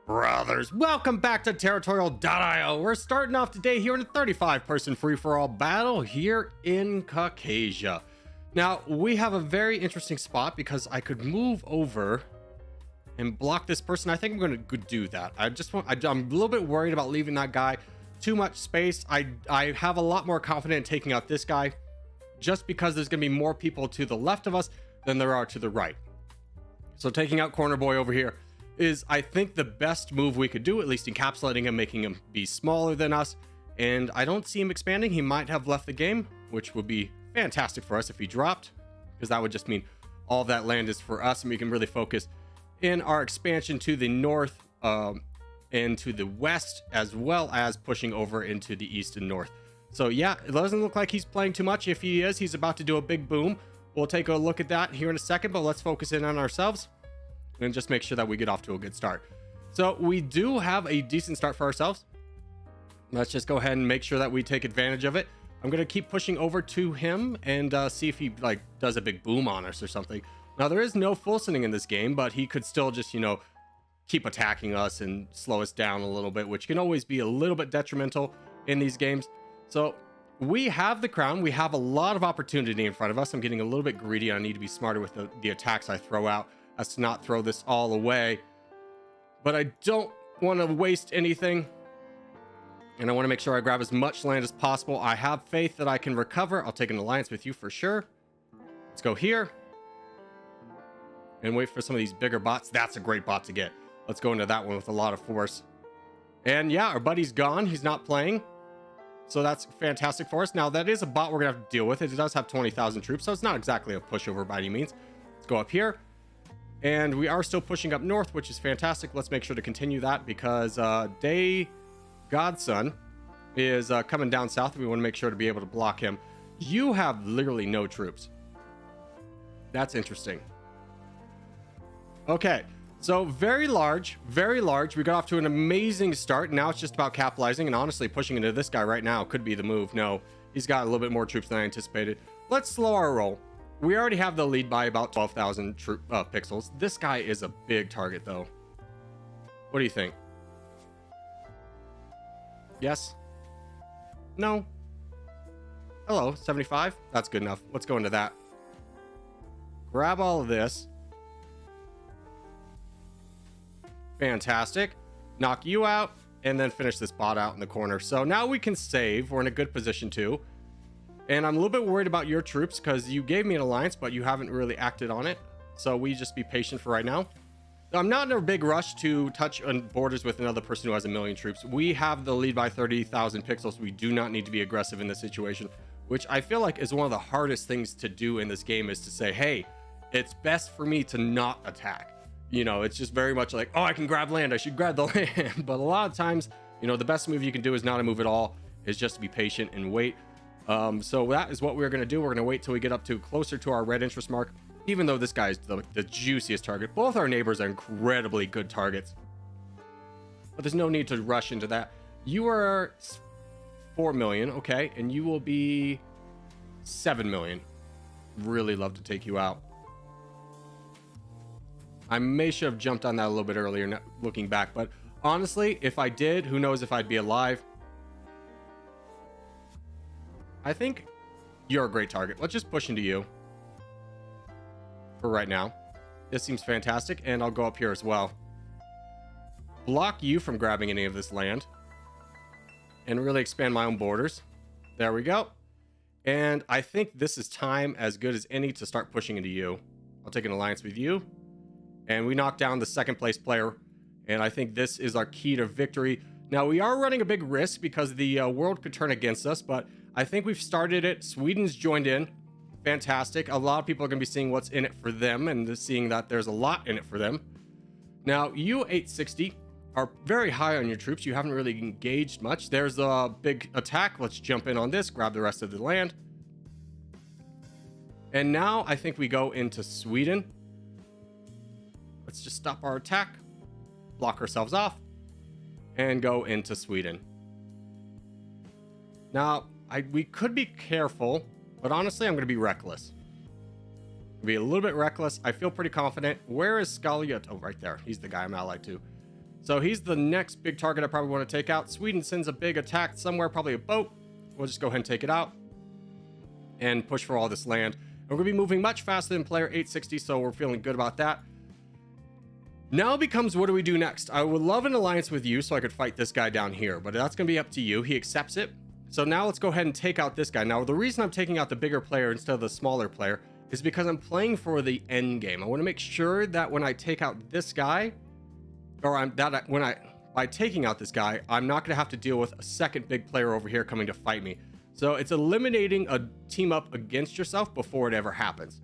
Brothers, welcome back to Territorial IO. We're starting off today here in a 35-person free-for-all battle here in Caucasia. Now, we have a very interesting spot because I could move over and block this person. I think I'm going to do that. I'm a little bit worried about leaving that guy too much space. I have a lot more confidence in taking out this guy just because there's going to be more people to the left of us than there are to the right. So taking out Corner Boy over here is, I think, the best move we could do, at least encapsulating him, making him be smaller than us. And I don't see him expanding. He might have left the game, which would be fantastic for us if he dropped, because that would just mean all of that land is for us and we can really focus in our expansion to the north and to the west, as well as pushing over into the east and north. So yeah, it doesn't look like he's playing too much. If he is, he's about to do a big boom. We'll take a look at that here in a second, but let's focus in on ourselves and just make sure that we get off to a good start. So we do have a decent start for ourselves. Let's just go ahead and make sure that we take advantage of it. I'm going to keep pushing over to him and see if he does a big boom on us or something. Now, there is no full sending in this game, but he could still just, keep attacking us and slow us down a little bit, which can always be a little bit detrimental in these games. So we have the crown. We have a lot of opportunity in front of us. I'm getting a little bit greedy. I need to be smarter with the attacks I throw out as to not throw this all away. But I don't want to waste anything. And I want to make sure I grab as much land as possible. I have faith that I can recover. I'll take an alliance with you for sure. Let's go here. And wait for some of these bigger bots. That's a great bot to get. Let's go into that one with a lot of force. And yeah, our buddy's gone. He's not playing. So that's fantastic for us. Now, that is a bot we're going to have to deal with. It does have 20,000 troops, so it's not exactly a pushover by any means. Let's go up here. And we are still pushing up north, which is fantastic. Let's make sure to continue that because Day Godson is coming down south. We want to make sure to be able to block him. You have literally no troops. That's interesting. Okay, so very large. We got off to an amazing start. Now it's just about capitalizing and honestly pushing into this guy right now could be the move. No, he's got a little bit more troops than I anticipated. Let's slow our roll. We already have the lead by about 12,000 pixels. This guy is a big target, though. What do you think? Yes? No? Hello, 75? That's good enough. Let's go into that. Grab all of this. Fantastic. Knock you out, and then finish this bot out in the corner. So now we can save. We're in a good position, too. And I'm a little bit worried about your troops because you gave me an alliance, but you haven't really acted on it. So we just be patient for right now. I'm not in a big rush to touch on borders with another person who has 1 million troops. We have the lead by 30,000 pixels. We do not need to be aggressive in this situation, which I feel like is one of the hardest things to do in this game is to say, hey, it's best for me to not attack. It's just very much like, oh, I can grab land. I should grab the land. But a lot of times, the best move you can do is not a move at all, is just to be patient and wait. So that is what we're going to do. We're going to wait till we get up to closer to our red interest mark, even though this guy is the juiciest target. Both our neighbors are incredibly good targets, but there's no need to rush into that. You are 4 million. Okay. And you will be 7 million. Really love to take you out. I may should have jumped on that a little bit earlier, looking back, but honestly, if I did, who knows if I'd be alive. I think you're a great target. Let's just push into you for right now. This seems fantastic, and I'll go up here as well. Block you from grabbing any of this land and really expand my own borders. There we go. And I think this is time as good as any to start pushing into you. I'll take an alliance with you. And we knock down the second place player. And I think this is our key to victory. Now, we are running a big risk because the world could turn against us, but I think we've started it. Sweden's joined in. Fantastic. A lot of people are going to be seeing what's in it for them and seeing that there's a lot in it for them. Now, you 860 are very high on your troops. You haven't really engaged much. There's a big attack. Let's jump in on this, grab the rest of the land. And now I think we go into Sweden. Let's just stop our attack, block ourselves off, and go into Sweden. Now, we could be careful, but honestly, I'm going to be reckless. Be a little bit reckless. I feel pretty confident. Where is Scalia? Oh, right there. He's the guy I'm allied to. So he's the next big target I probably want to take out. Sweden sends a big attack somewhere, probably a boat. We'll just go ahead and take it out and push for all this land. We're going to be moving much faster than player 860, so we're feeling good about that. Now it becomes, what do we do next? I would love an alliance with you so I could fight this guy down here, but that's going to be up to you. He accepts it. So now let's go ahead and take out this guy. Now, the reason I'm taking out the bigger player instead of the smaller player is because I'm playing for the end game. I want to make sure that when I take out this guy, by taking out this guy, I'm not going to have to deal with a second big player over here coming to fight me. So it's eliminating a team up against yourself before it ever happens.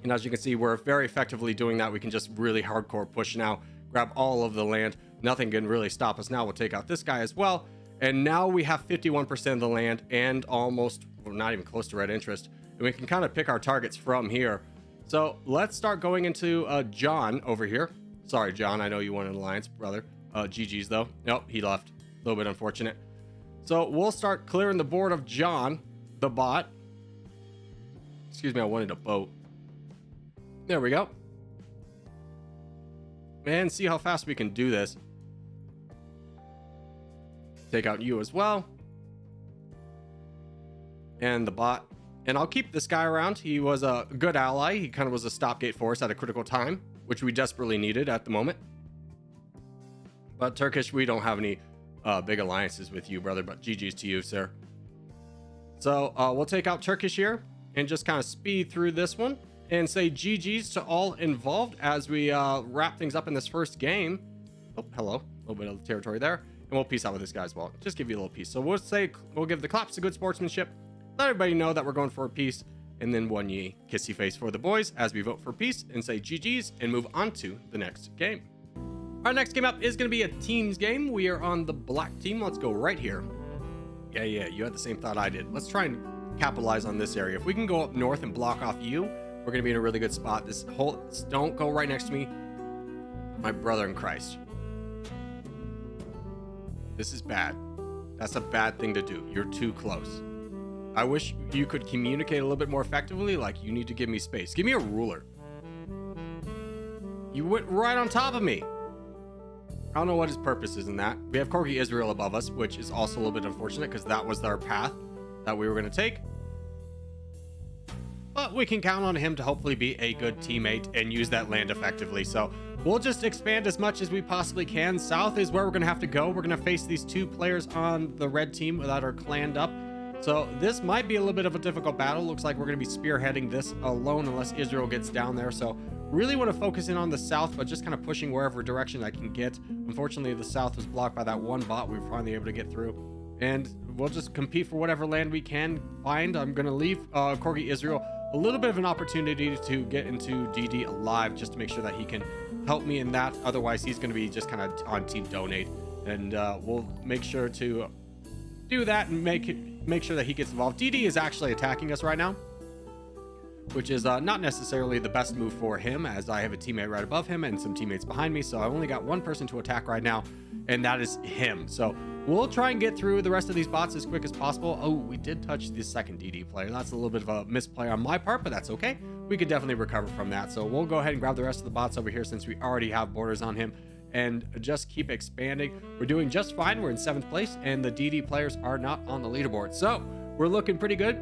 And as you can see, we're very effectively doing that. We can just really hardcore push now, grab all of the land. Nothing can really stop us now. We'll take out this guy as well. And now we have 51% of the land and almost, well, not even close to red interest. And we can kind of pick our targets from here. So let's start going into John over here. Sorry, John, I know you wanted an alliance, brother. GG's though. Nope, he left. A little bit unfortunate. So we'll start clearing the board of John, the bot. Excuse me, I wanted a boat. There we go. And see how fast we can do this. Take out you as well. And the bot. And I'll keep this guy around. He was a good ally. He kind of was a stopgate for us at a critical time, which we desperately needed at the moment. But Turkish, we don't have any big alliances with you, brother, but GG's to you, sir. So we'll take out Turkish here and just kind of speed through this one and say GG's to all involved as we wrap things up in this first game. Oh, hello. A little bit of territory there. And we'll peace out with this guy as well. Just give you a little peace. So we'll give the claps to good sportsmanship. Let everybody know that we're going for a peace. And then one ye kissy face for the boys as we vote for peace and say GG's and move on to the next game. Our next game up is going to be a teams game. We are on the black team. Let's go right here. Yeah, you had the same thought I did. Let's try and capitalize on this area. If we can go up north and block off you, we're going to be in a really good spot. Don't go right next to me, my brother in Christ. This is bad. That's a bad thing to do. You're too close. I wish you could communicate a little bit more effectively. Like, you need to give me space. Give me a ruler. You went right on top of me. I don't know what his purpose is in that. We have Corgi Israel above us, which is also a little bit unfortunate because that was our path that we were going to take. But we can count on him to hopefully be a good teammate and use that land effectively. So we'll just expand as much as we possibly can. South is where we're going to have to go. We're going to face these two players on the red team that are clanned up. So this might be a little bit of a difficult battle. Looks like we're going to be spearheading this alone unless Israel gets down there. So really want to focus in on the south, but just kind of pushing wherever direction I can get. Unfortunately, the south was blocked by that one bot we were finally able to get through. And we'll just compete for whatever land we can find. I'm going to leave Corgi Israel a little bit of an opportunity to get into DD alive just to make sure that he can help me in that. Otherwise, he's going to be just kind of on team donate. And we'll make sure to do that and make sure that he gets involved. DD is actually attacking us right now, which is not necessarily the best move for him, as I have a teammate right above him and some teammates behind me. So I only got one person to attack right now, and that is him. So we'll try and get through the rest of these bots as quick as possible. Oh, we did touch the second DD player. That's a little bit of a misplay on my part, but that's okay. We could definitely recover from that. So we'll go ahead and grab the rest of the bots over here since we already have borders on him and just keep expanding. We're doing just fine. We're in 7th place, and the DD players are not on the leaderboard. So we're looking pretty good.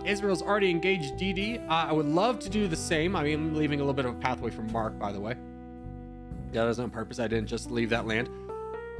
Israel's already engaged DD. I would love to do the same. I mean, I'm leaving a little bit of a pathway for Mark, by the way. Yeah, that was on purpose. I didn't just leave that land.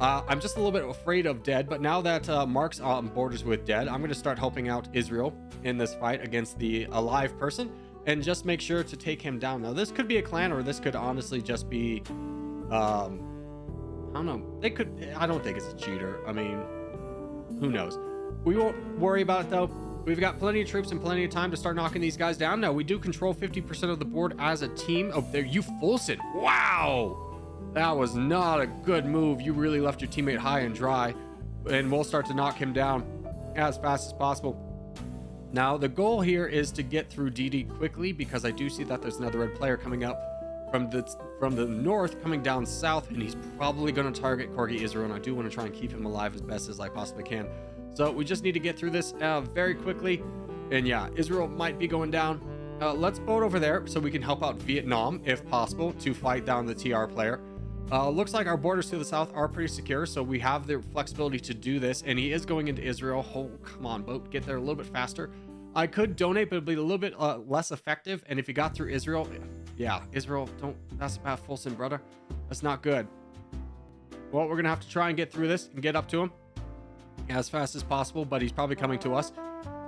I'm just a little bit afraid of dead, but now that Mark's on borders with dead, I'm going to start helping out Israel in this fight against the alive person and just make sure to take him down. Now, this could be a clan, or this could honestly just be, I don't know. I don't think it's a cheater. I mean, who knows? We won't worry about it, though. We've got plenty of troops and plenty of time to start knocking these guys down. Now, we do control 50% of the board as a team. Oh, there, you Fulson. Wow. That was not a good move. You really left your teammate high and dry. And we'll start to knock him down as fast as possible. Now, the goal here is to get through DD quickly, because I do see that there's another red player coming up from the north, coming down south, and he's probably going to target Corgi Israel, and I do want to try and keep him alive as best as I possibly can. So we just need to get through this very quickly. And yeah, Israel might be going down. Let's boat over there so we can help out Vietnam, if possible, to fight down the TR player. Looks like our borders to the south are pretty secure, so we have the flexibility to do this. And he is going into Israel. Oh, come on, boat, get there a little bit faster. I could donate, but it'd be a little bit less effective. And if you got through Israel, yeah, Israel, don't mess about Fulson, brother. That's not good. Well, we're gonna have to try and get through this and get up to him as fast as possible, but he's probably coming to us.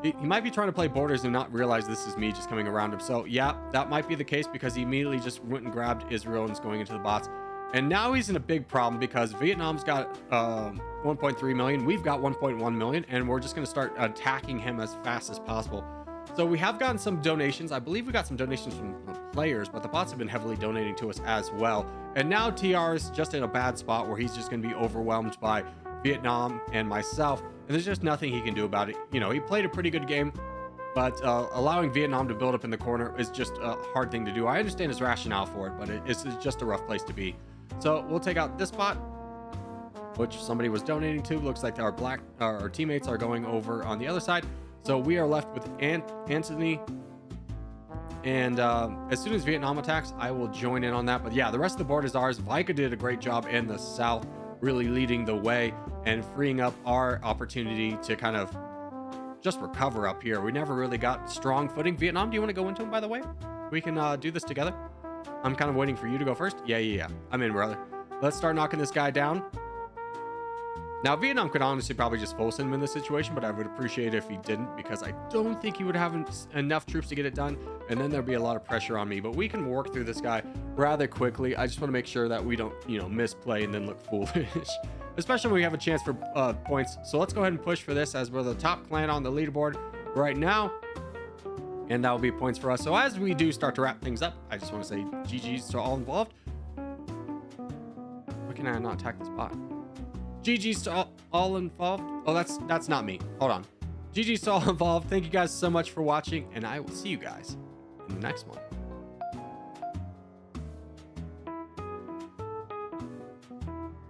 He might be trying to play borders and not realize this is me just coming around him. So yeah, that might be the case, because he immediately just went and grabbed Israel and is going into the bots. And now he's in a big problem because Vietnam's got 1.3 million. We've got 1.1 million, and we're just going to start attacking him as fast as possible. So we have gotten some donations. I believe we got some donations from players, but the bots have been heavily donating to us as well. And now TR is just in a bad spot where he's just going to be overwhelmed by Vietnam and myself. And there's just nothing he can do about it. You know, he played a pretty good game, but allowing Vietnam to build up in the corner is just a hard thing to do. I understand his rationale for it, but it's just a rough place to be. So we'll take out this bot, which somebody was donating to. Looks like our teammates are going over on the other side. So we are left with Anthony. And as soon as Vietnam attacks, I will join in on that. But yeah, the rest of the board is ours. Vika did a great job in the south, really leading the way and freeing up our opportunity to kind of just recover up here. We never really got strong footing. Vietnam, do you want to go into him, by the way? We can do this together. I'm kind of waiting for you to go first. Yeah. I'm in, brother. Let's start knocking this guy down. Now, Vietnam could honestly probably just force him in this situation, but I would appreciate it if he didn't, because I don't think he would have enough troops to get it done, and then there'd be a lot of pressure on me. But we can work through this guy rather quickly. I just want to make sure that we don't, misplay and then look foolish, especially when we have a chance for points. So let's go ahead and push for this, as we're the top clan on the leaderboard right now. And that will be points for us. So as we do start to wrap things up, I just want to say GG's to all involved. Why can I not attack this bot? GG's to all involved. Oh, that's not me. Hold on. GG's to all involved. Thank you guys so much for watching, and I will see you guys in the next one.